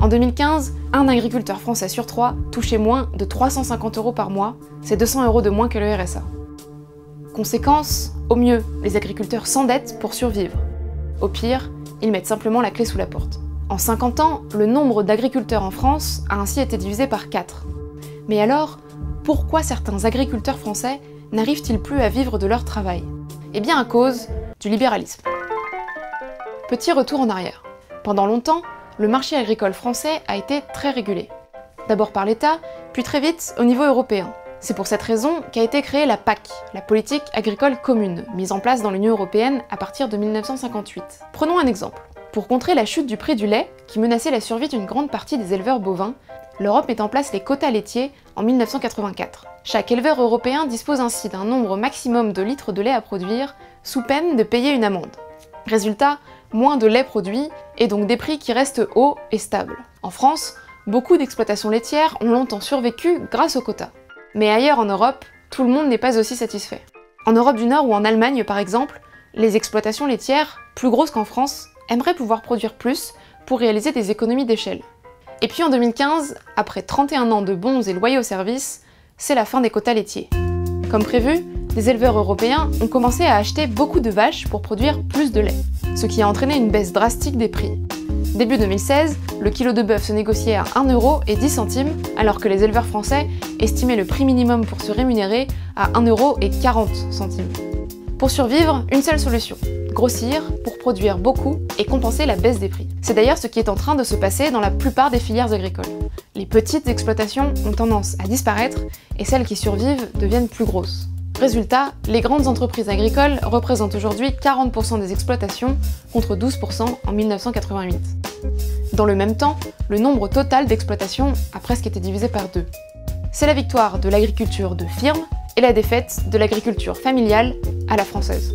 En 2015, un agriculteur français sur 3 touchait moins de 350 € par mois, c'est 200 € de moins que le RSA. Conséquence, au mieux, les agriculteurs s'endettent pour survivre. Au pire, ils mettent simplement la clé sous la porte. En 50 ans, le nombre d'agriculteurs en France a ainsi été divisé par 4. Mais alors, pourquoi certains agriculteurs français n'arrivent-ils plus à vivre de leur travail? Eh bien à cause du libéralisme. Petit retour en arrière. Pendant longtemps, le marché agricole français a été très régulé. D'abord par l'État, puis très vite au niveau européen. C'est pour cette raison qu'a été créée la PAC, la politique agricole commune, mise en place dans l'Union européenne à partir de 1958. Prenons un exemple. Pour contrer la chute du prix du lait, qui menaçait la survie d'une grande partie des éleveurs bovins, l'Europe met en place les quotas laitiers en 1984. Chaque éleveur européen dispose ainsi d'un nombre maximum de litres de lait à produire, sous peine de payer une amende. Résultat, moins de lait produit, et donc des prix qui restent hauts et stables. En France, beaucoup d'exploitations laitières ont longtemps survécu grâce aux quotas. Mais ailleurs en Europe, tout le monde n'est pas aussi satisfait. En Europe du Nord ou en Allemagne par exemple, les exploitations laitières, plus grosses qu'en France, aimeraient pouvoir produire plus pour réaliser des économies d'échelle. Et puis en 2015, après 31 ans de bons et loyaux services, c'est la fin des quotas laitiers. Comme prévu, les éleveurs européens ont commencé à acheter beaucoup de vaches pour produire plus de lait, ce qui a entraîné une baisse drastique des prix. Début 2016, le kilo de bœuf se négociait à 1,10 €, alors que les éleveurs français estimaient le prix minimum pour se rémunérer à 1,40 €. Pour survivre, une seule solution: grossir pour produire beaucoup et compenser la baisse des prix. C'est d'ailleurs ce qui est en train de se passer dans la plupart des filières agricoles. Les petites exploitations ont tendance à disparaître et celles qui survivent deviennent plus grosses. Résultat, les grandes entreprises agricoles représentent aujourd'hui 40% des exploitations contre 12% en 1988. Dans le même temps, le nombre total d'exploitations a presque été divisé par 2. C'est la victoire de l'agriculture de firme et la défaite de l'agriculture familiale à la française.